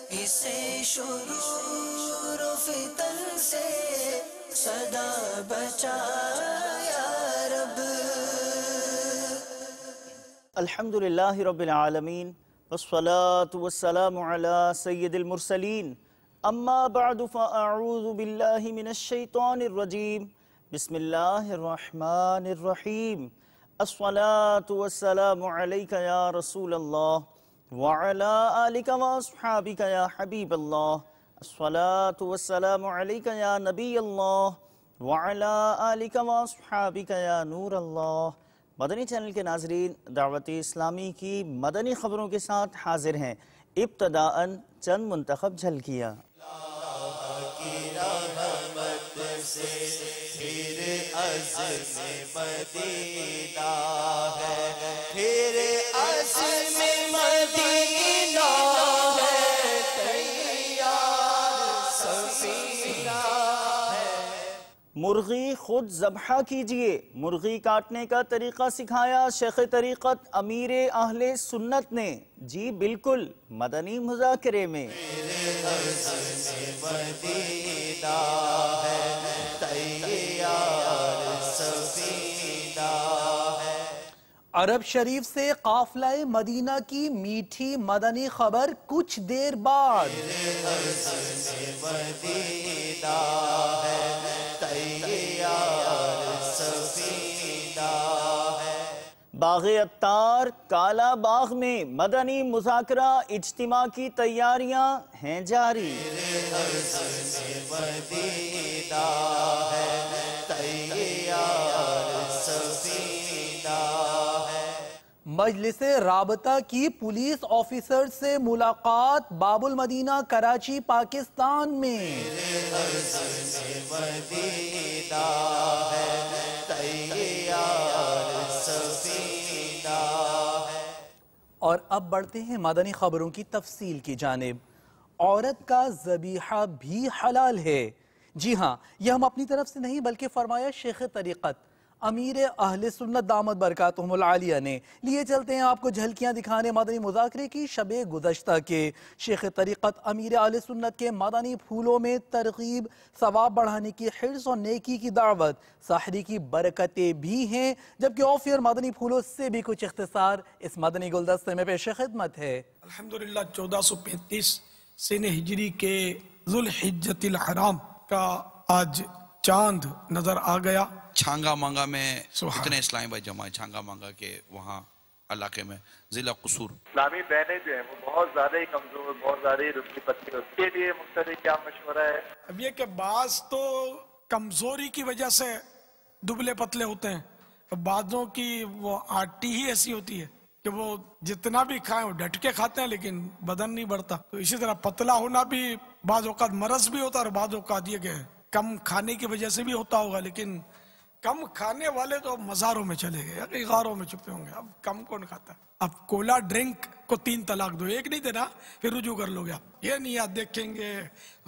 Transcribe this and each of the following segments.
اسے شرور و فتن سے صدا بچا یا رب۔ الحمدللہ رب العالمین والصلاة والسلام علی سید المرسلین، اما بعد فاعوذ باللہ من الشیطان الرجیم، بسم اللہ الرحمن الرحیم۔ الصلاة والسلام علیک یا رسول اللہ وعلی آلک واصحابک یا حبیب اللہ۔ الصلاة والسلام علیک یا نبی اللہ وعلی آلک واصحابک یا نور اللہ۔ مدنی چینل کے ناظرین، دعوت اسلامی کی مدنی خبروں کے ساتھ حاضر ہیں۔ ابتداءً چند منتخب جھلکیاں۔ اللہ کی رحمت سے پھر عزم مدینہ ہے، پھر عزم مدینہ ہے، تیار سفینہ ہے۔ مرغی خود ذبح کیجئے، مرغی کاٹنے کا طریقہ سکھایا شیخ طریقت امیر اہل سنت نے۔ جی بالکل، مدنی مذاکرے میں۔ مدینہ ہے، تیار سفینہ ہے۔ عرب شریف سے قافلہ مدینہ کی میٹھی مدنی خبر کچھ دیر بعد۔ مدینہ ہے، تیار سفینہ ہے۔ باغ عطار کالا باغ میں مدنی مذاکرہ اجتماع کی تیاریاں ہیں جاری۔ مدینہ ہے، تیار سفینہ ہے۔ مجلس رابطہ کی پولیس آفیسر سے ملاقات باب المدینہ کراچی پاکستان میں۔ مدینہ ہے، تیار سفینہ ہے۔ اور اب بڑھتے ہیں مدنی خبروں کی تفصیل کی جانب۔ عورت کا ذبیحہ بھی حلال ہے۔ جی ہاں، یہ ہم اپنی طرف سے نہیں بلکہ فرمایا شیخ طریقت امیر اہل سنت دامت برکاتہم العالیہ نے۔ لیے چلتے ہیں آپ کو جھلکیاں دکھانے مدنی مذاکرے کی شب گزشتہ کے۔ شیخ طریقت امیر اہل سنت کے مدنی پھولوں میں ترغیب، ثواب بڑھانے کی حرص اور نیکی کی دعوت، سحری کی برکتیں بھی ہیں، جبکہ اوفیر مدنی پھولوں سے بھی کچھ اختصار اس مدنی گلدستے میں پیش خدمت ہے۔ الحمدللہ 1435 سن ہجری کے ذوالحجۃ الحرام کا آج چاند نظر آ گیا۔ چھانگا مانگا میں اتنے اسلامی بھائی جمع ہے چھانگا مانگا کے وہاں علاقے میں ضلع قصور۔ اسلامی بہنیں جو ہیں وہ بہت زیادہ ہی کمزور، بہت زیادہ ہی رسلی پتلی، اس کے لیے مختلف کیا مشورہ ہے؟ اب یہ کہ بعض تو کمزوری کی وجہ سے دبلے پتلے ہوتے ہیں، بعضوں کی وہ آٹی ہی ایسی ہوتی ہے کہ وہ جتنا بھی کھائیں وہ ڈٹ کے کھاتے ہیں لیکن بدن نہیں بڑھتا۔ تو اسی طرح پتلا ہونا بھی بعض اوقات مرض بھی ہوتا ہے اور بعض اوقات یہ کہ کم کھانے کی وجہ سے بھی ہوتا ہوگا، لیکن کم کھانے والے تو اب مزاروں میں چلے گئے، کئی غاروں میں چھپے ہوں گے۔ اب کم کون کھاتا ہے؟ اب کولا ڈرنک کو 3 طلاق دو، ایک نہیں دینا پھر رجوع کر لو گے آپ۔ یہ نہیں یاد دیکھیں گے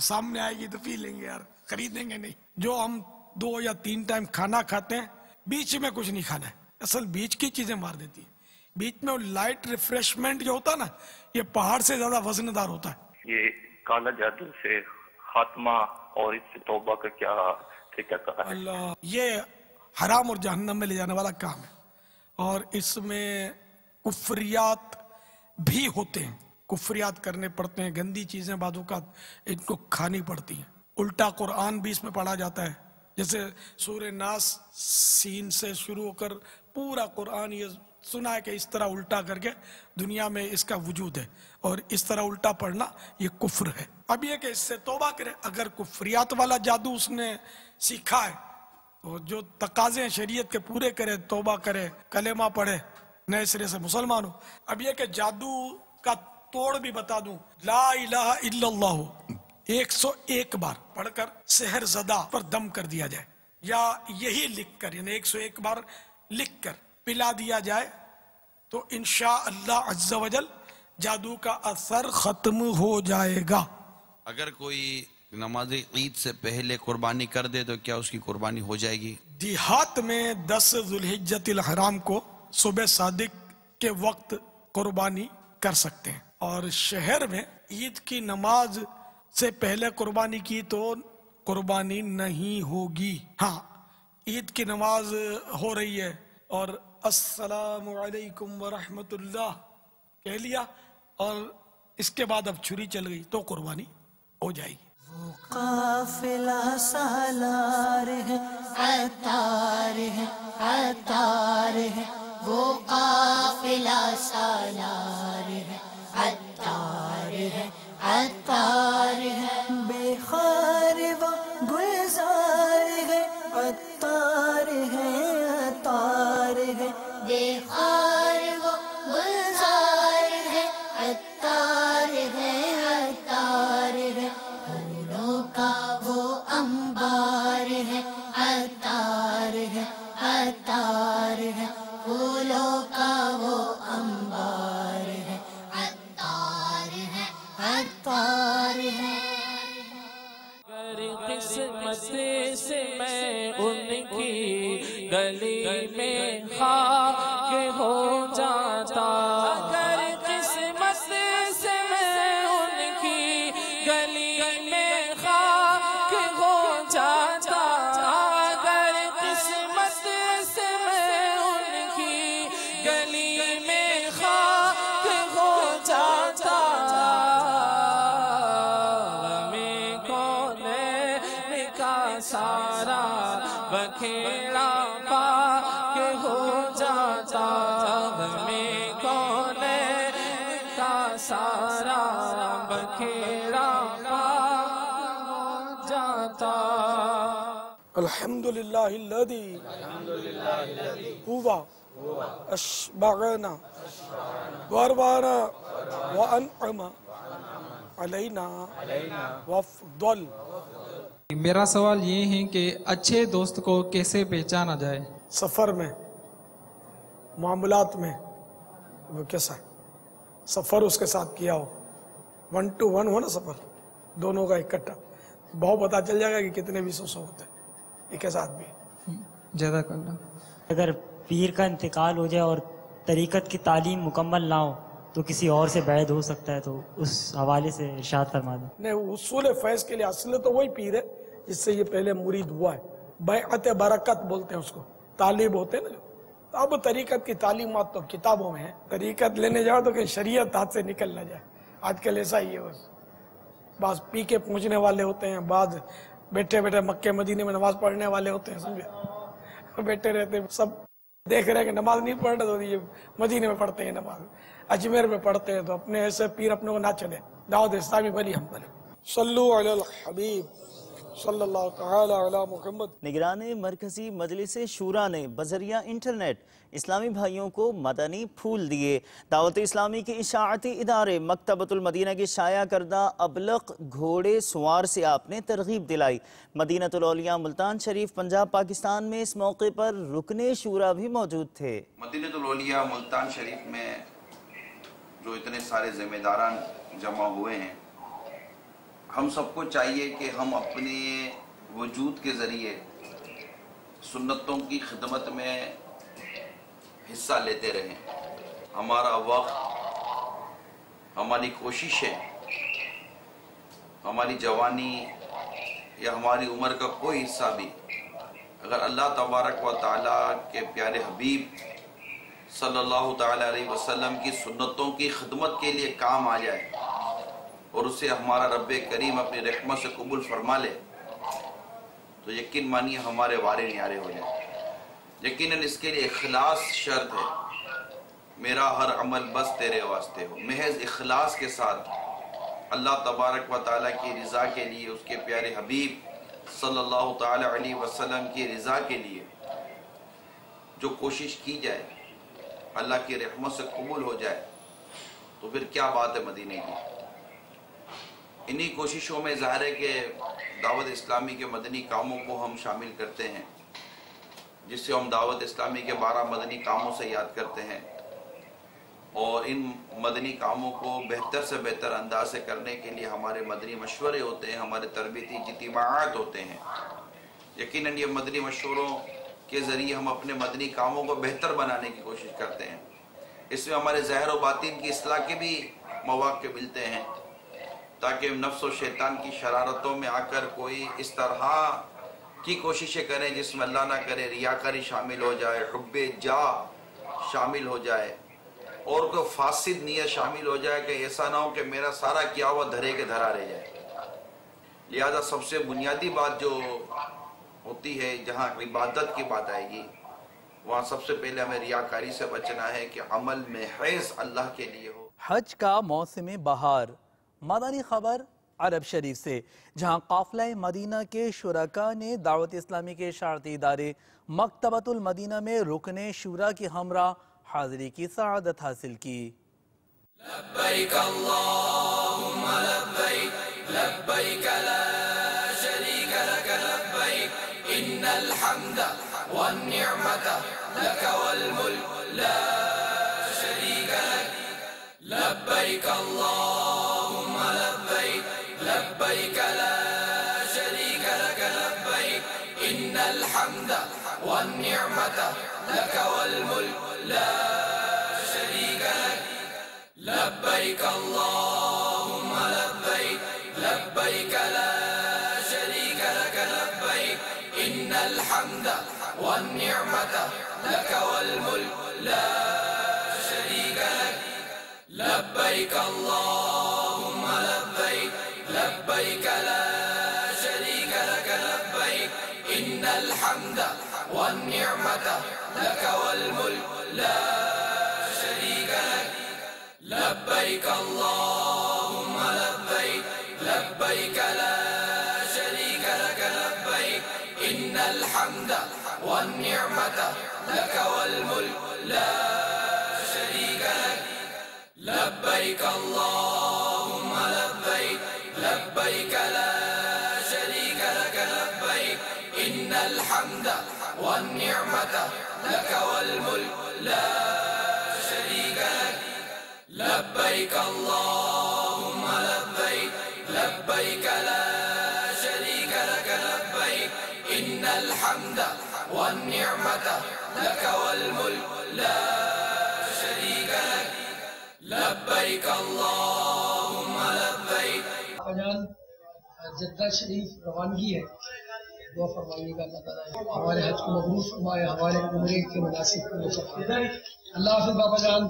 سامنے آئے گی تو پی لیں گے یار، خریدیں گے نہیں۔ جو ہم 2 یا 3 ٹائم کھانا کھاتے ہیں بیچ میں کچھ نہیں کھانا ہے، اصل بیچ کی چیزیں مار دیتی ہیں۔ بیچ میں وہ لائٹ ریفریشمنٹ جو ہوتا ہے نا، یہ پہاڑ سے زیادہ وزن دار ہوتا ہے۔ یہ کالا جادو سے خاتمہ اور اس سے توبہ کا کیا طریقہ ہے؟ اللہ، یہ حرام اور جہنم میں لے جانے والا کام ہے، اور اس میں کفریات بھی ہوتے ہیں، کفریات کرنے پڑتے ہیں، گندی چیزیں بعض اوقات ان کو کھانی پڑتی ہیں۔ الٹا قرآن بھی اس میں پڑھا جاتا ہے، جیسے سورہ ناس سین سے شروع ہو کر پورا قرآن یہ سنا ہے کہ اس طرح الٹا کر کے دنیا میں اس کا وجود ہے، اور اس طرح الٹا پڑھنا یہ کفر ہے۔ اب یہ کہ اس سے توبہ کرے، اگر کفریات والا جادو اس نے سیکھا ہے تو جو تقاضے شریعت کے پورے کرے، توبہ کرے، کلمہ پڑھے، نئے سرے سے مسلمان ہو۔ اب یہ کہ جادو کا توڑ بھی بتا دوں، لا الہ الا اللہ 101 بار پڑھ کر سحر زدہ پر دم کر دیا جائے، یا یہی لکھ کر یعنی 101 بار لکھ کر پلا دیا جائے تو انشاءاللہ عز و جل جادو کا اثر ختم ہو جائے گا۔ اگر کوئی نماز عید سے پہلے قربانی کر دے تو کیا اس کی قربانی ہو جائے گی؟ دیہات میں 10 ذوالحجۃ الحرام کو صبح صادق کے وقت قربانی کر سکتے ہیں، اور شہر میں عید کی نماز سے پہلے قربانی کی تو قربانی نہیں ہوگی. ہاں عید کی نماز ہو رہی ہے اور السلام علیکم ورحمۃ اللہ کہہ لیا اور اس کے بعد اب چھری چل گئی تو قربانی ہو جائے گی. قافلہ سالار ہے عطار ہے عطار ہے وہ قافلہ سالار ہے عطار ہے عطار ہے بے خار و گلزار ہے عطار ہے عطار ہے بے خار و گلزار ہے عطار ہے عطار ہے پھولوں کا وہ انبار ہے عطار ہے عطار ہے پھولوں کا وہ انبار ہے عطار ہے عطار ہے. قسمت سے میں ان کی گلی میں خاک ہو جاتا اگر قسمت سے میں ان کی گلی میں خاک ہو جاتا اگر قسمت سے میں ان کی گلی میں خاک ہو جاتا سارا بکھیڑا پا کے ہو جاتا میں کون کا سارا بکھیڑا پا ہو جاتا. الحمدللہ الذی ہوا اشبعنا واروانا وانعم علینا وافضل. میرا سوال یہ ہے کہ اچھے دوست کو کیسے پہچانا جائے؟ سفر میں معاملات میں وہ کیسا سفر اس کے ساتھ کیا ہو 1 to 1 ہو نا سفر دونوں کا اکٹھا بہت پتا چل جائے گا کہ کتنے بھی سو ہوتے ہیں ایک ساتھ بھی. جزاک اللہ. اگر پیر کا انتقال ہو جائے اور طریقت کی تعلیم مکمل نہ ہو تو کسی اور سے بیعت ہو سکتا ہے تو اس حوالے سے ارشاد فرما دیں. نہیں اصول فیض کے لیے اصل تو وہی پیر ہے جس سے یہ پہلے مرید ہوا ہے. بیعت برکت بولتے ہیں اس کو طالب ہوتے ہیں نا جو. اب طریقت کی تعلیمات تو کتابوں میں ہیں طریقت لینے جاؤ تو کہ شریعت ہاتھ سے نکل نہ جائے. آج کل ایسا ہی ہے بس بعض پی کے پہنچنے والے ہوتے ہیں بعض بیٹھے بیٹھے مکے مدینے میں نماز پڑھنے والے ہوتے ہیں سمجھے بیٹھے رہتے ہیں سب دیکھ رہے ہیں کہ نماز نہیں پڑھ رہے تو یہ مدینے میں پڑھتے ہیں نماز اجمیر میں پڑھتے ہیں تو اپنے ایسے پیر اپنے کو نہ چلے. دعوت اسلامی بلی ہم بنے. صلو علی الحبیب صلی اللہ تعالی علی محمد. نگران مرکزی مجلس شورا نے بذریعہ انٹرنیٹ اسلامی بھائیوں کو مدنی پھول دیے. دعوت اسلامی کے اشاعتی ادارے مکتبۃ المدینہ کے شائع کردہ ابلق گھوڑے سوار سے آپ نے ترغیب دلائی. مدینۃ الاولیاء ملتان شریف پنجاب پاکستان میں اس موقع پر رکن شورا بھی موجود تھے. مدینۃ الاولیاء ملتان شریف میں جو اتنے سارے ذمہ داران جمع ہوئے ہیں ہم سب کو چاہیے کہ ہم اپنے وجود کے ذریعے سنتوں کی خدمت میں حصہ لیتے رہیں. ہمارا وقت ہماری کوششیں ہماری جوانی یا ہماری عمر کا کوئی حصہ بھی اگر اللہ تبارک و تعالیٰ کے پیارے حبیب صلی اللہ تعالیٰ علیہ وسلم کی سنتوں کی خدمت کے لیے کام آ جائے اور اسے ہمارا رب کریم اپنی رحمت سے قبول فرما لے تو یقین مانیے ہمارے وارے نیارے ہو جائیں. یقیناً اس کے لیے اخلاص شرط ہے. میرا ہر عمل بس تیرے واسطے ہو. محض اخلاص کے ساتھ اللہ تبارک و تعالیٰ کی رضا کے لیے اس کے پیارے حبیب صلی اللہ تعالیٰ علیہ وسلم کی رضا کے لیے جو کوشش کی جائے اللہ کی رحمت سے قبول ہو جائے تو پھر کیا بات ہے مدینے کی. انہی کوششوں میں ظاہر ہے کہ دعوت اسلامی کے مدنی کاموں کو ہم شامل کرتے ہیں جس سے ہم دعوت اسلامی کے 12 مدنی کاموں سے یاد کرتے ہیں اور ان مدنی کاموں کو بہتر سے بہتر انداز سے کرنے کے لیے ہمارے مدنی مشورے ہوتے ہیں ہمارے تربیتی اجتماعات ہوتے ہیں. یقیناً یہ مدنی مشوروں کے ذریعے ہم اپنے مدنی کاموں کو بہتر بنانے کی کوشش کرتے ہیں. اس میں ہمارے ظاہر و باطن کی اصلاح کے بھی مواقع ملتے ہیں، تاکہ نفس و شیطان کی شرارتوں میں آ کر کوئی اس طرح کی کوششیں کریں جس میں اللہ نہ کرے ریاکاری شامل ہو جائے، حب جا شامل ہو جائے، اور کوئی فاسد نیت شامل ہو جائے کہ ایسا نہ ہو کہ میرا سارا کیا ہوا دھرے کے دھرا رہ جائے۔ لہذا سب سے بنیادی بات جو ہوتی ہے جہاں عبادت کی بات آئے گی، وہاں سب سے پہلے ہمیں ریاکاری سے بچنا ہے کہ عمل میں حیث اللہ کے لیے ہو۔ حج کا موسم بہار، مدنی خبر عرب شریف سے، جہاں قافلہ مدینہ کے شرکاء نے دعوت اسلامی کے اشاعتی ادارے مکتبۃ المدینہ میں رکن شورا کی ہمراہ حاضری کی سعادت حاصل کی۔ لبیک اللہم لبیک لبیک لا شریک لک لبیک ان الحمد والنعمت لک والملک لا شریک لک لبیک اللہم لبیک لبیک لا شریک لک لبیک ان الحمد والنعمت لک والملک لا شریک لک لبیک اللہم لبیک لبیک لا شریک لک لبیک ان الحمد والنعمت لک والملک لا شریک لک لبیک اللہم لبیک لبیک لا شریک لک لبیک ان الحمد والنعمت لک والملک لا شریک لک لبیک اللہم لبیک لبیک لا شریک لک لبیک ان الحمد والنعمت لک والملک لا شریک لک لبیک اللہم لبیک لبیک لا شریک لک لبیک ان الحمد والنعمت لک والملک لا شریک لک لبیک اللہم لبیک لبیک لا شریک لک لبیک ان الحمد والنعمت لک والملک لا شریک لک لبیک اللہم لبیک۔ جدہ شریف روانگی ہے، دعا فرمائیے گا اللہ تعالیٰ ہمارے حج کو مقبول فرمائے، ہمارے عمرے کے مناسب کو اللہ حافظ بابا جان،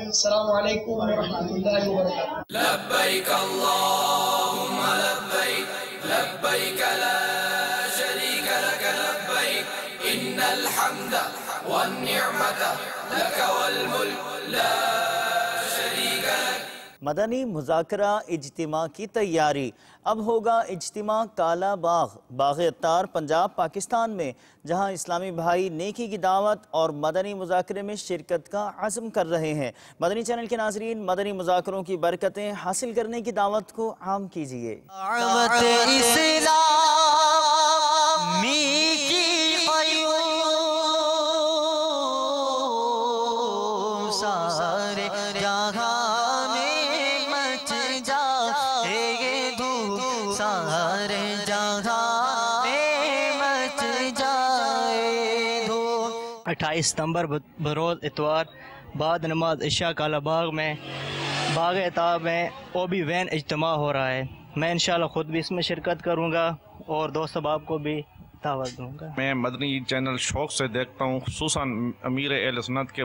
السلام علیکم ورحمۃ اللہ وبرکاتہ۔ لبیک اللہم لبیک لبیک لا شریک لک لبیک ان الحمد والنعمت لک والملک لا شریک لک۔ مدنی مذاکرہ اجتماع کی تیاری۔ اب ہوگا اجتماع کالا باغ، باغ اتار، پنجاب، پاکستان میں، جہاں اسلامی بھائی نیکی کی دعوت اور مدنی مذاکرے میں شرکت کا عزم کر رہے ہیں۔ مدنی چینل کے ناظرین، مدنی مذاکروں کی برکتیں حاصل کرنے کی دعوت کو عام کیجئے۔ دعوت اسلامی کی قیوم سارے جہاں میں مچ جائے یہ دھوم، سارے جہاں میں مچ جائے دھوم۔ 28 ستمبر بروز اتوار بعد نماز عشاء کالا باغ میں، باغ اتار میں او بی وین اجتماع ہو رہا ہے۔ میں انشاءاللہ خود بھی اس میں شرکت کروں گا اور دوست احباب کو بھی دعوت دوں گا۔ میں مدنی چینل شوق سے دیکھتا ہوں، خصوصاً امیر اہل سنت کے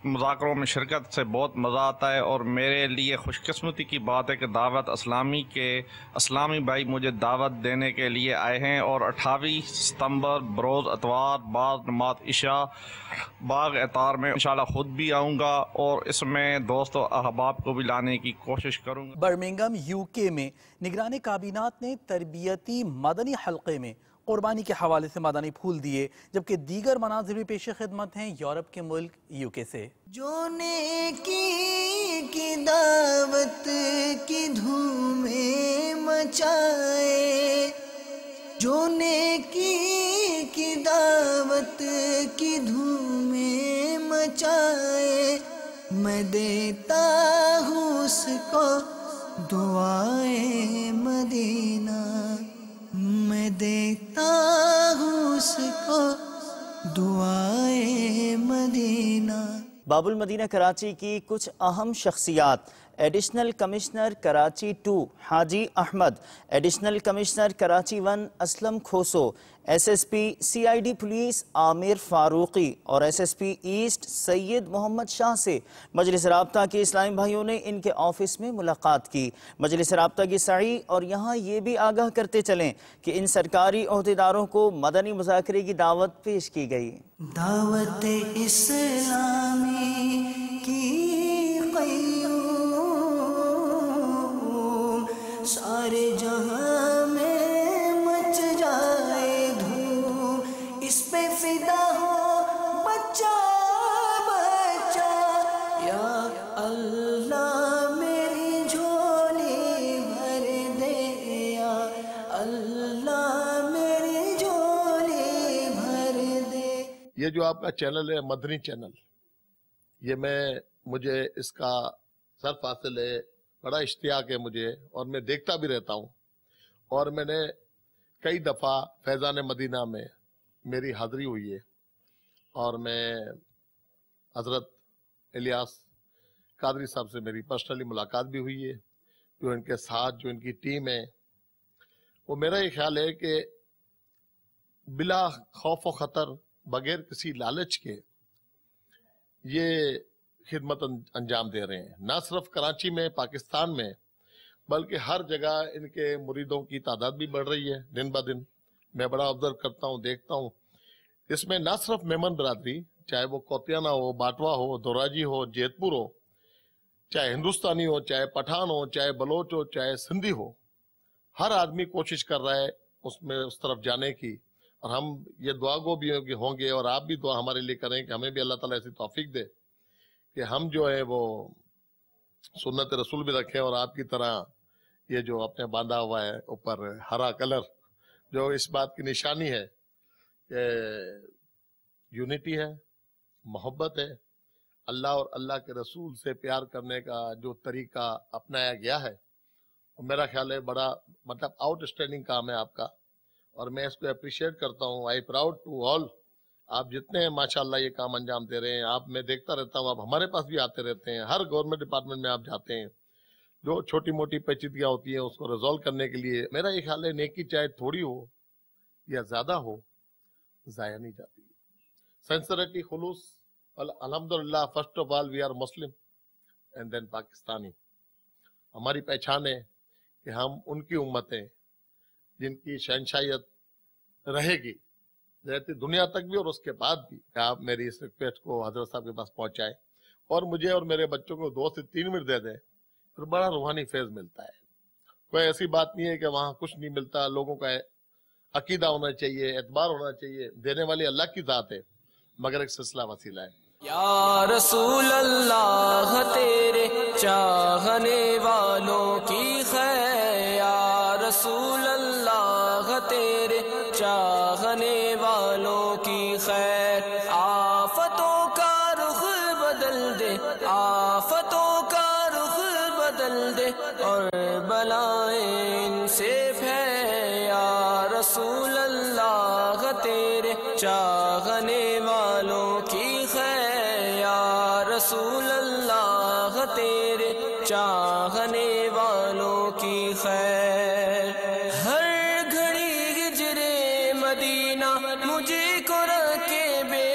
مذاکروں میں شرکت سے بہت مزہ آتا ہے، اور میرے لیے خوش قسمتی کی بات ہے کہ دعوت اسلامی کے اسلامی بھائی مجھے دعوت دینے کے لیے آئے ہیں، اور 28 ستمبر بروز اتوار بعد نماز عشاء باغ اتار میں انشاءاللہ خود بھی آؤں گا، اور اس میں دوست و احباب کو بھی لانے کی کوشش کروں گا۔ برمنگم UK میں نگران کابینات نے تربیتی مدنی حلقے میں قربانی کے حوالے سے مدنی پھول دیے، جبکہ دیگر مناظر بھی پیش خدمت ہیں یورپ کے ملک UK سے۔ جو نیکی کی دعوت کی دھومیں مچائے، جو نیکی کی دعوت کی دھومیں مچائے، میں دیتا ہوں اس کو دعائے مدینہ، میں دیتا ہوں اس کو دعائے مدینہ۔ باب المدینہ کراچی کی کچھ اہم شخصیات: additional commissioner Karachi 2 Haji Ahmed, additional commissioner Karachi 1 Aslam Khoso, S S P C I D police Aamir Farooqui اور S S P east Syed Muhammad Shah سے مجلس رابطہ کے اسلامی بھائیوں نے ان کے آفس میں ملاقات کی۔ مجلس رابطہ کی سعی اور یہاں یہ بھی آگاہ کرتے چلیں کہ ان سرکاری عہدیداروں کو مدنی مذاکرے کی دعوت پیش کی گئی۔ دعوت اسلامی کی قیوم سارے جہاں میں مچ جائے دھوم، اس پہ فدا ہو بچہ بچہ، یا اللہ میری جھولی بھر دے، یا اللہ میری جھولی بھر دے۔ یہ جو آپ کا چینل ہے مدنی چینل، یہ مجھے اس کا سر فاصل ہے، بڑا اشتیاق ہے مجھے، اور میں دیکھتا بھی رہتا ہوں، اور میں نے کئی دفعہ فیضان مدینہ میں میری حاضری ہوئی ہے، اور میں حضرت الیاس قادری صاحب سے میری پرسنلی ملاقات بھی ہوئی ہے، جو ان کے ساتھ جو ان کی ٹیم ہے، وہ میرا یہ خیال ہے کہ بلا خوف و خطر، بغیر کسی لالچ کے یہ خدمت انجام دے رہے ہیں، نہ صرف کراچی میں، پاکستان میں، بلکہ ہر جگہ ان کے مریدوں کی تعداد بھی بڑھ رہی ہے دن بہ دن۔ میں بڑا آبزرو کرتا ہوں، دیکھتا ہوں، اس میں نہ صرف میمن برادری، چاہے وہ کوتیانہ ہو، باٹوا ہو، دوراجی ہو، جیت پور ہو، چاہے ہندوستانی ہو، چاہے پٹھان ہو، چاہے بلوچ ہو، چاہے سندھی ہو، ہر آدمی کوشش کر رہا ہے اس طرف جانے کی، اور ہم یہ دعا گو بھی ہوں گے، اور آپ بھی دعا ہمارے لیے کریں کہ ہمیں بھی اللہ تعالیٰ ایسی توفیق دے کہ ہم جو ہے وہ سنت رسول بھی رکھیں، اور آپ کی طرح یہ جو اپنے باندھا ہوا ہے اوپر ہرا کلر، جو اس بات کی نشانی ہے کہ یونٹی ہے، محبت ہے، اللہ اور اللہ کے رسول سے پیار کرنے کا جو طریقہ اپنایا گیا ہے، میرا خیال ہے بڑا آؤٹ اسٹینڈنگ کام ہے آپ کا، اور میں اس کو اپریشیٹ کرتا ہوں۔ آئی پراؤڈ ٹو آل، آپ جتنے ہیں ماشاءاللہ یہ کام انجام دے رہے ہیں، آپ میں دیکھتا رہتا ہوں، آپ ہمارے پاس بھی آتے رہتے ہیں، ہر گورنمنٹ ڈپارٹمنٹ میں آپ جاتے ہیں، جو چھوٹی موٹی پیچیدگیاں ہوتی ہیں اس کو ریزالو کرنے کے لیے، میرا یہ خیال ہے نیکی چاہے تھوڑی ہو یا زیادہ ہو، ضائع نہیں جاتی۔ سنسریٹی، خلوص، الحمدللہ first of all we are Muslim and then Pakistani. ہماری پہچان ہے کہ ہم ان کی امت ہیں جن کی شہنشاہیت رہے گی رہتی دنیا تک بھی، اور اس کے بعد بھی۔ کہ آپ میری اس ریکویسٹ کو حضرت صاحب کے پاس پہنچائیں، اور مجھے اور میرے بچوں کو 2 سے 3 منٹ دے دیں، پھر بڑا روحانی فیض ملتا ہے۔ کوئی ایسی بات نہیں ہے کہ وہاں کچھ نہیں ملتا، لوگوں کا عقیدہ ہونا چاہیے، اعتبار ہونا چاہیے، دینے والی اللہ کی ذات ہے، مگر ایک سلسلہ وسیلہ ہے۔ یا رسول اللہ تیرے چاہنے والوں کی خیر، یا رسول اللہ تیرے چاہنے والوں کی خیر، آفتوں کا رخ بدل دے، آفتوں کا رخ بدل دے، اور بلائیں ان سے پھیر، یا رسول اللہ تیرے چاہنے والوں کی خیر، یا رسول اللہ تیرے چاہنے والوں کی خیر۔ ہر گھڑی ہجرے مدینہ مجھے کو رکھے بے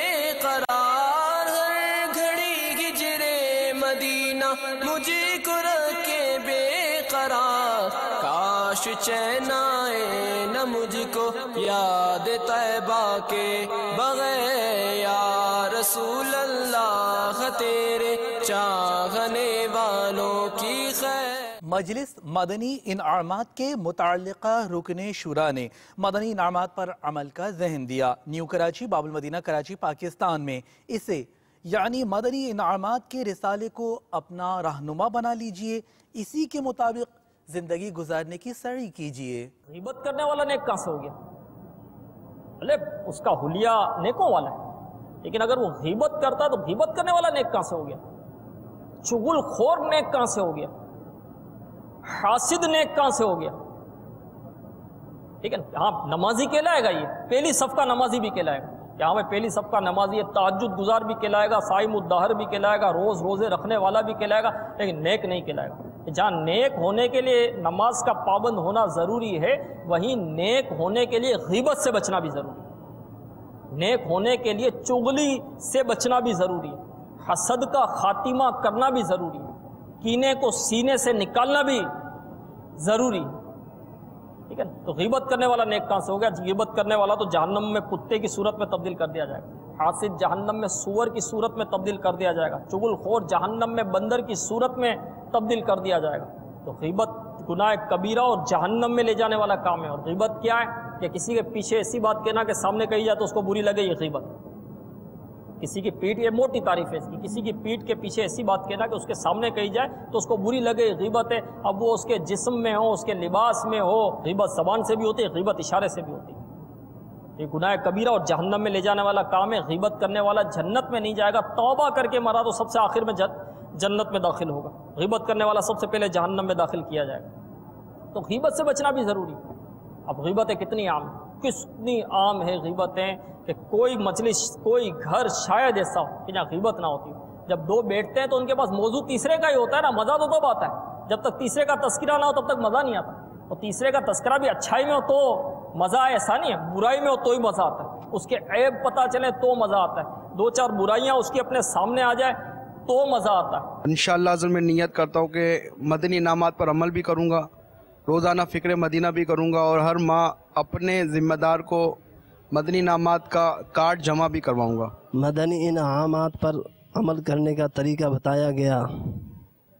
قرار، ہر گھڑی ہجرے مدینہ مجھے کو رکھے بے قرار، کاش چین آئے نہ مجھ کو یاد طیبہ کے بغیر، یا رسول اللہ تیرے چاہنے والوں کی خیر۔ مجلس مدنی انعامات کے متعلقہ رکن شورا نے مدنی انعامات پر عمل کا ذہن دیا۔ نیو کراچی، باب المدینہ کراچی، پاکستان میں اسے یعنی مدنی انعامات کے رسالے کو اپنا رہنما بنا لیجئے، اسی کے مطابق زندگی گزارنے کی سعی کیجئے۔ غیبت کرنے والا نیک کہاں سے ہو گیا؟ بھلے اس کا حلیہ نیکوں والا ہے، لیکن اگر وہ غیبت کرتا تو غیبت کرنے والا نیک کہاں سے ہو گیا؟ چغل خور نیک کہاں سے ہو گیا؟ حاسد نیک کہاں سے ہو گیا؟ ٹھیک ہے نا، ہاں نمازی کہلائے گا، یہ پہلی صف کا نمازی بھی کہلائے گا، کہ ہاں پہلی سب کا نمازی تہجد گزار بھی کہلائے گا، صائم الدہر بھی کہلائے گا، روز روزے رکھنے والا بھی کہلائے گا، لیکن نیک نہیں کہلائے گا۔ جہاں نیک ہونے کے لیے نماز کا پابند ہونا ضروری ہے، وہیں نیک ہونے کے لیے غیبت سے بچنا بھی ضروری ہے، نیک ہونے کے لیے چغلی سے بچنا بھی ضروری ہے، حسد کا خاتمہ کرنا بھی ضروری ہے، کینے کو سینے سے نکالنا بھی ضروری ہے، ٹھیک ہے۔ تو غیبت کرنے والا نیک کہاں سے ہو گیا؟ غیبت کرنے والا تو جہنم میں کتے کی صورت میں تبدیل کر دیا جائے گا، حاسد جہنم میں سور کی صورت میں تبدیل کر دیا جائے گا، چغل خور جہنم میں بندر کی صورت میں تبدیل کر دیا جائے گا۔ تو غیبت گناہ کبیرہ اور جہنم میں لے جانے والا کام ہے۔ اور غیبت کیا ہے؟ کہ کسی کے پیچھے ایسی بات کہنا کہ سامنے کہی جائے تو اس کو بری لگے، یہ غیبت۔ کسی کی پیٹھ، یہ موٹی تعریف ہے اس کی، کسی کی پیٹھ کے پیچھے ایسی بات کہنا کہ اس کے سامنے کہی جائے تو اس کو بری لگے، یہ غیبت ہے۔ اب وہ اس کے جسم میں ہو، اس کے لباس میں ہو، غیبت زبان سے بھی ہوتی ہے، غیبت اشارے سے بھی ہوتی ہے۔ یہ گناہ کبیرہ اور جہنم میں لے جانے والا کام ہے۔ غیبت کرنے والا جنت میں نہیں جائے گا، توبہ کر کے مرا تو سب سے آخر میں جنت میں داخل ہوگا، غیبت کرنے والا سب سے پہلے جہنم میں داخل کیا جائے گا۔ تو غیبت سے بچنا بھی ضروری ہے۔ اب غیبتیں کتنی عام ہیں، کتنی عام ہے غیبتیں کہ کوئی مجلس، کوئی گھر شاید ایسا ہو کہ جہاں غیبت نہ ہوتی ہو۔ جب دو بیٹھتے ہیں تو ان کے پاس موضوع تیسرے کا ہی ہوتا ہے نا، مزہ تو تب آتا ہے جب تک تیسرے کا تذکرہ نہ ہو، تب تک مزہ نہیں آتا۔ اور تیسرے کا تذکرہ بھی اچھائی میں ہو تو مزہ آئے، ایسا نہیں ہے، برائی میں ہو تو ہی مزہ آتا ہے، اس کے عیب پتہ چلے تو مزہ آتا ہے، دو چار برائیاں اس کی اپنے سامنے آ جائے تو مزہ آتا ہے۔ انشاءاللہ عزم میں نیت کرتا ہوں کہ مدنی انعامات پر عمل بھی کروں گا، روزانہ فکر مدینہ بھی کروں گا، اور ہر ماہ اپنے ذمہ دار کو مدنی انعامات کا کارڈ جمع بھی کرواؤں گا۔ مدنی انعامات پر عمل کرنے کا طریقہ بتایا گیا،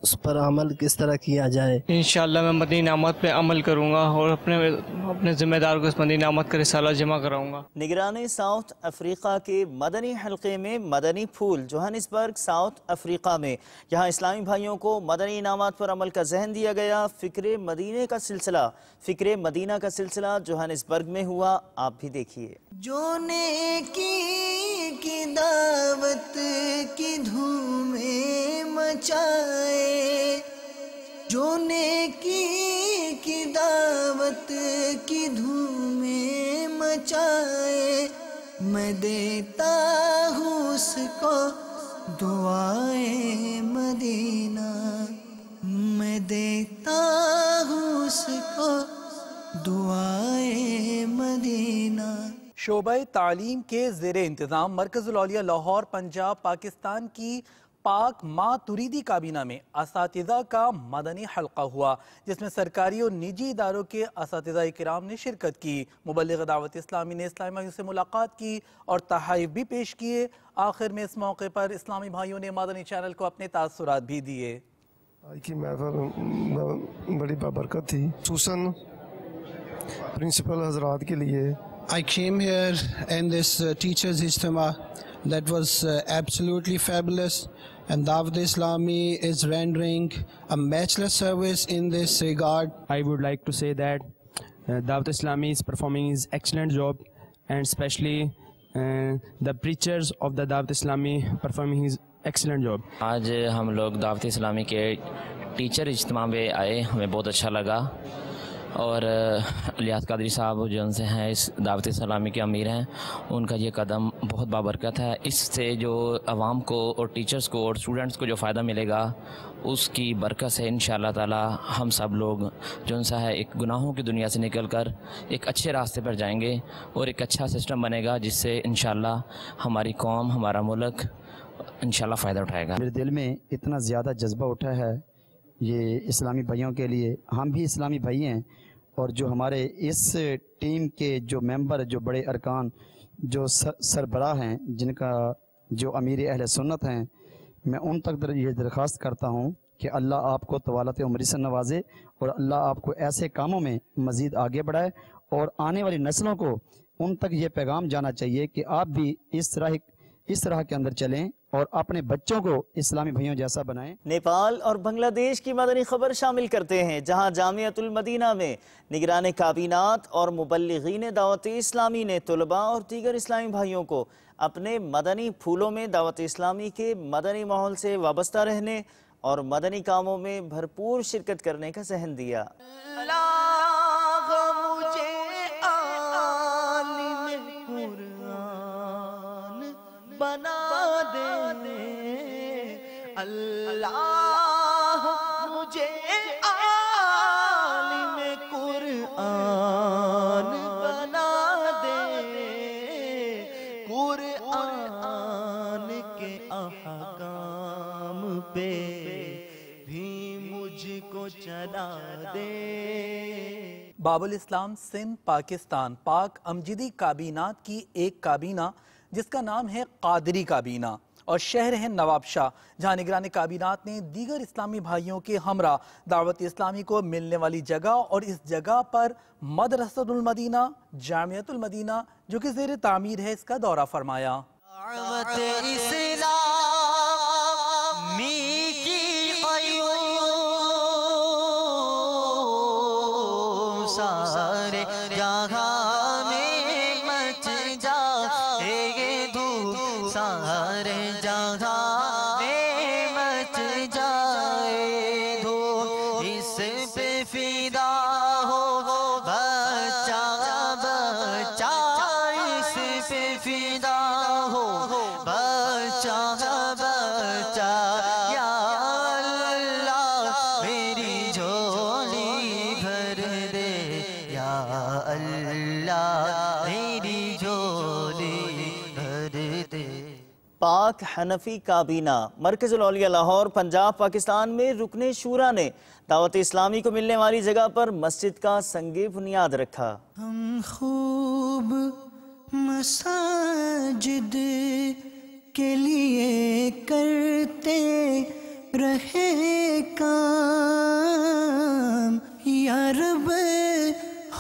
اس پر عمل کس طرح کیا جائے؟ انشاءاللہ میں مدنی انعامات پہ عمل کروں گا اور اپنے ذمہ دار کو اس مدنی انعامات کا رسالہ جمع کراؤں گا۔ نگران ساؤتھ افریقہ کے مدنی حلقے میں مدنی پھول جوہانسبرگ ساؤتھ افریقہ میں، یہاں اسلامی بھائیوں کو مدنی انعامات پر عمل کا ذہن دیا گیا۔ فکر مدینہ کا سلسلہ جوہانسبرگ میں ہوا، آپ بھی دیکھیے۔ جو نیکی کی دعوت کی دھومیں مچائے، جو نیکی کی دعوت کی دھومیں مچائے، میں دیتا ہوں اس کو دعائے مدینہ، میں دیتا ہوں اس کو دعائے مدینہ۔ شعبہ تعلیم کے زیر انتظام مرکز الاولیاء لاہور پنجاب پاکستان کی پاک ماتریدی کابینہ میں اساتذہ کا مدنی حلقہ ہوا، جس میں سرکاری اور نجی اداروں کے اساتذہ کرام نے شرکت کی۔ مبلغ دعوت اسلامی نے اسلامی بھائیوں سے ملاقات کی اور تحائف بھی پیش کیے۔ آخر میں اس موقع پر اسلامی بھائیوں نے مدنی چینل کو اپنے تاثرات بھی دیے۔ آج کی محفل بڑی بابرکت تھی، خصوصاً پرنسپل حضرات کے لیے۔ I came here in this teachers ijtima that was absolutely fabulous, and Dawat Islami is rendering a matchless service in this regard. I would like to say that Dawat Islami is performing his excellent job, and especially the preachers of the Dawat Islami performing his excellent job. آج ہم لوگ دعوت اسلامی کے teacher اجتماع میں آئے، ہمیں بہت اچھا لگا، اور الیاس قادری صاحب جو ان سے ہیں اس دعوت اسلامی کے امیر ہیں، ان کا یہ قدم بہت بابرکت ہے۔ اس سے جو عوام کو اور ٹیچرز کو اور اسٹوڈنٹس کو جو فائدہ ملے گا، اس کی برکت سے انشاءاللہ تعالی ہم سب لوگ جو ان سے ہے ایک گناہوں کی دنیا سے نکل کر ایک اچھے راستے پر جائیں گے، اور ایک اچھا سسٹم بنے گا جس سے انشاءاللہ ہماری قوم، ہمارا ملک انشاءاللہ فائدہ اٹھائے گا۔ میرے دل میں اتنا زیادہ جذبہ اٹھا ہے یہ اسلامی بھائیوں کے لیے، ہم بھی اسلامی بھائی ہیں، اور جو ہمارے اس ٹیم کے جو ممبر، جو بڑے ارکان، جو سربراہ ہیں، جن کا جو امیر اہل سنت ہیں، میں ان تک یہ درخواست کرتا ہوں کہ اللہ آپ کو طوالت عمری سے نوازے، اور اللہ آپ کو ایسے کاموں میں مزید آگے بڑھائے، اور آنے والی نسلوں کو ان تک یہ پیغام جانا چاہیے کہ آپ بھی اس طرح کے اندر چلیں اور اپنے بچوں کو اسلامی بھائیوں جیسا بنائیں۔ نیپال اور بنگلہ دیش کی مدنی خبر شامل کرتے ہیں، جہاں جامعۃ المدینہ میں نگران کابینات اور مبلغین دعوت اسلامی نے طلباء اور دیگر اسلامی بھائیوں کو اپنے مدنی پھولوں میں دعوت اسلامی کے مدنی ماحول سے وابستہ رہنے اور مدنی کاموں میں بھرپور شرکت کرنے کا ذہن دیا۔ اللہ مجھے عالم قرآن بنا دے، قرآن کے احکام پہ بھی مجھ کو چلا دے۔ باب الاسلام سندھ پاکستان پاک امجدی کابینات کی ایک کابینہ جس کا نام ہے قادری کابینہ اور شہر ہے نواب شاہ، جہاں نگران کابینات نے دیگر اسلامی بھائیوں کے ہمراہ دعوت اسلامی کو ملنے والی جگہ اور اس جگہ پر مدرسۃ المدینہ جامعۃ المدینہ جو کہ زیر تعمیر ہے اس کا دورہ فرمایا۔ دعوت اسلامی کی قیوم سارے جہاں میں مچ جائے گے دھوم، سارے جہاں میں مچ جائے دھوم، اس پہ فدا ہو بچہ بچہ، اس پہ فدا ہو بچہ بچہ، یا اللہ میری جھولی بھر دے، یا اللہ میری جھولی بھر دے۔ پاک حنفی کابینہ مرکز الاولیاء لاہور پنجاب پاکستان میں رکن شورا نے دعوت اسلامی کو ملنے والی جگہ پر مسجد کا سنگ بنیاد رکھا۔ ہم خوب مساجد کے لیے کرتے رہے کام، یا رب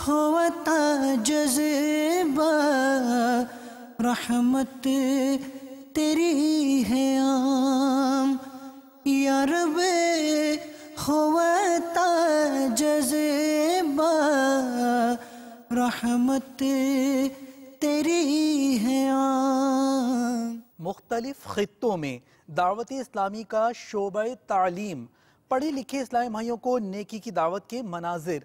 ہوتا جذبہ رحمت تیری ہے عام، یا رب ہوتا جذبہ رحمت تیری ہے عام۔ مختلف خطوں میں دعوت اسلامی کا شعبہ تعلیم، پڑھے لکھے اسلامی بھائیوں کو نیکی کی دعوت کے مناظر،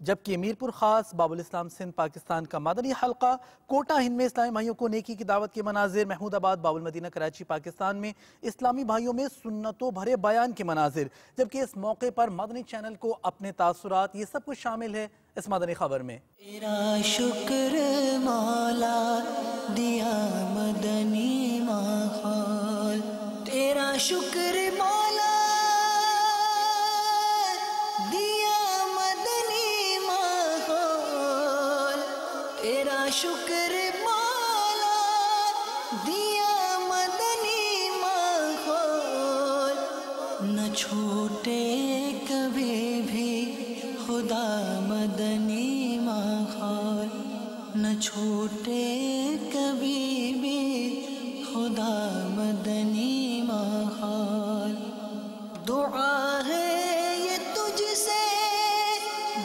جبکہ میرپور خاص باب الاسلام سندھ پاکستان کا مدنی حلقہ کوٹہ ہند میں اسلامی بھائیوں کو نیکی کی دعوت کے مناظر، محمود آباد باب المدینہ کراچی پاکستان میں اسلامی بھائیوں میں سنتوں بھرے بیان کے مناظر، جبکہ اس موقع پر مدنی چینل کو اپنے تاثرات یہ سب کچھ شامل ہے اس مدنی خبر میں۔ تیرا شکر مولا دیا مدنی ماحول، تیرا شکر مولا دیا مدنی ماحول، تیرا شکر مولا دیا مدنی ماحول، نہ چھوٹے کبھی بھی خدا مدنی ماحول، نہ چھوٹے کبھی بھی خدا مدنی ماحول۔ دعا ہے یہ تجھ سے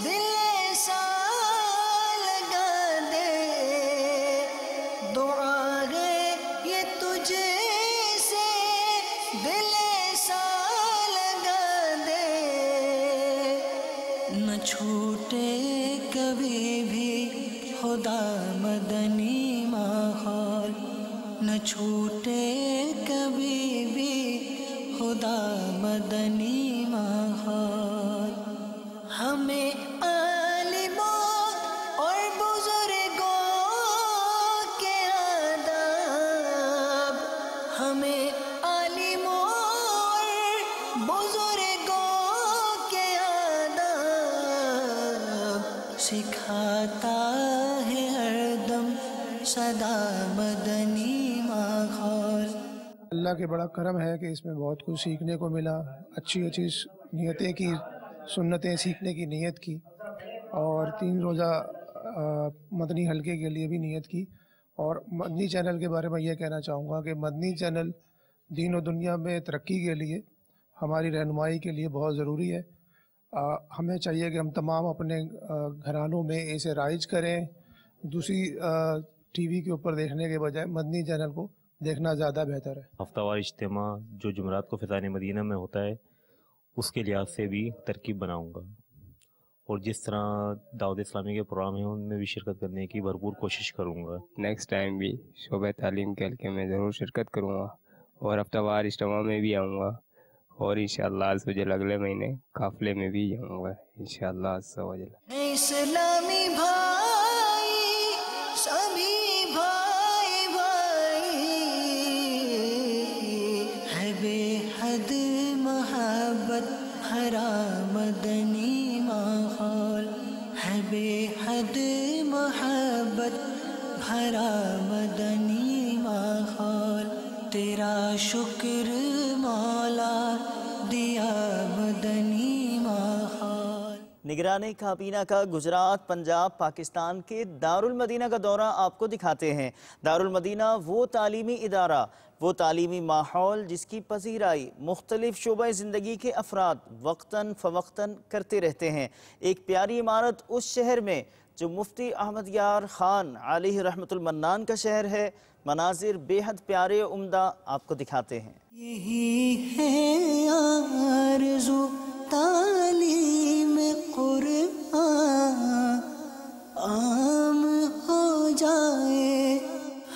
دل ایسا لگا دے، دعا ہے یہ تجھ سے دل ایسا لگا دے، نہ چھوٹے کبھی بھی خدا مدنی ماحول، نہ چھوٹے کبھی بھی خدا مدنی ماحول۔ ہمیں عالموں اور بزرگوں کے آداب، ہمیں عالموں اور بزرگوں کے آداب سکھاتا ہے ہر دم سدا مدنی ماحول۔ اللہ کے بڑا کرم ہے کہ اس میں بہت کچھ سیکھنے کو ملا، اچھی اچھی نیتیں کی، سنتیں سیکھنے کی نیت کی، اور 3 روزہ مدنی حلقے کے لیے بھی نیت کی۔ اور مدنی چینل کے بارے میں یہ کہنا چاہوں گا کہ مدنی چینل دین و دنیا میں ترقی کے لیے، ہماری رہنمائی کے لیے بہت ضروری ہے۔ ہمیں چاہیے کہ ہم تمام اپنے گھرانوں میں اسے رائج کریں، دوسری ٹی وی کے اوپر دیکھنے کے بجائے مدنی چینل کو دیکھنا زیادہ بہتر ہے۔ ہفتہ وار اجتماع جو جمعرات کو فضائل مدینہ میں ہوتا ہے اس کے لحاظ سے بھی ترکیب بناؤں گا، اور جس طرح دعوت اسلامی کے پروگرام ہیں ان میں بھی شرکت کرنے کی بھرپور کوشش کروں گا۔ نیکسٹ ٹائم بھی شعبہ تعلیم کے حلقے میں ضرور شرکت کروں گا، اور ہفتہ وار اجتماع میں بھی آؤں گا، اور انشاءاللہ عز و جل اگلے مہینے قافلے میں بھی جاؤں گا انشاءاللہ عز و جل۔ اسلامی بھائی سبھی بھائی بھائی ہے بے حد محبت بھرا مدنی ماحول، ہے بے حد محبت بھرا مدنی ماحول، تیرا شکر مولا دیا مدنی ماحول۔ نگرانی کابینہ کا گجرات، پنجاب، پاکستان کے دارالمدینہ کا دورہ آپ کو دکھاتے ہیں۔ دارالمدینہ وہ تعلیمی ادارہ، وہ تعلیمی ماحول جس کی پذیرائی مختلف شعبۂ زندگی کے افراد وقتاً فوقتاً کرتے رہتے ہیں۔ ایک پیاری عمارت اس شہر میں جو مفتی احمد یار خان علیہ رحمت المنان کا شہر ہے، مناظر بے حد پیارے و عمدہ آپ کو دکھاتے ہیں۔ یہی ہے آرزو تعلیم قرآن عام ہو جائے،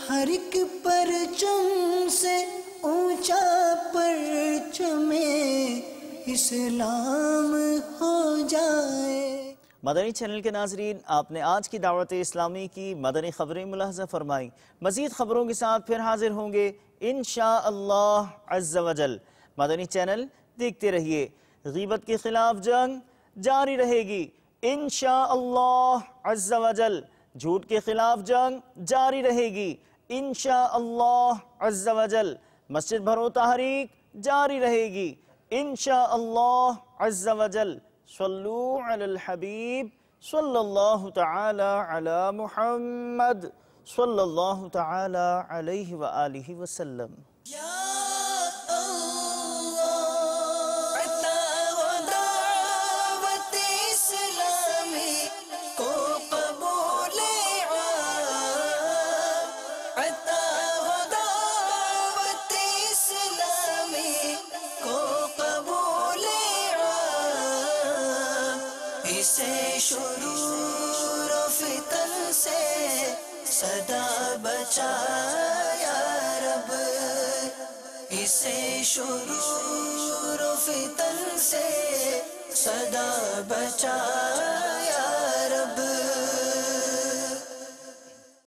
ہر ایک پرچم سے اونچا پرچم اسلام ہو جائے۔ مدنی چینل کے ناظرین، آپ نے آج کی دعوت اسلامی کی مدنی خبریں ملاحظہ فرمائیں۔ مزید خبروں کے ساتھ پھر حاضر ہوں گے انشاءاللہ عز و جل۔ مدنی چینل دیکھتے رہیے۔ غیبت کے خلاف جنگ جاری رہے گی انشاءاللہ عز و جل۔ جھوٹ کے خلاف جنگ جاری رہے گی انشاءاللہ عز و جل۔ مسجد بھرو تحریک جاری رہے گی انشاءاللہ عز و جل۔ صلو علی الحبیب صلی اللہ تعالی علی محمد صلی اللہ تعالی علیہ وآلہ وسلم۔ شرور و فتن سے صدا بچا یا رب، اسے شرور و فتن سے صدا بچا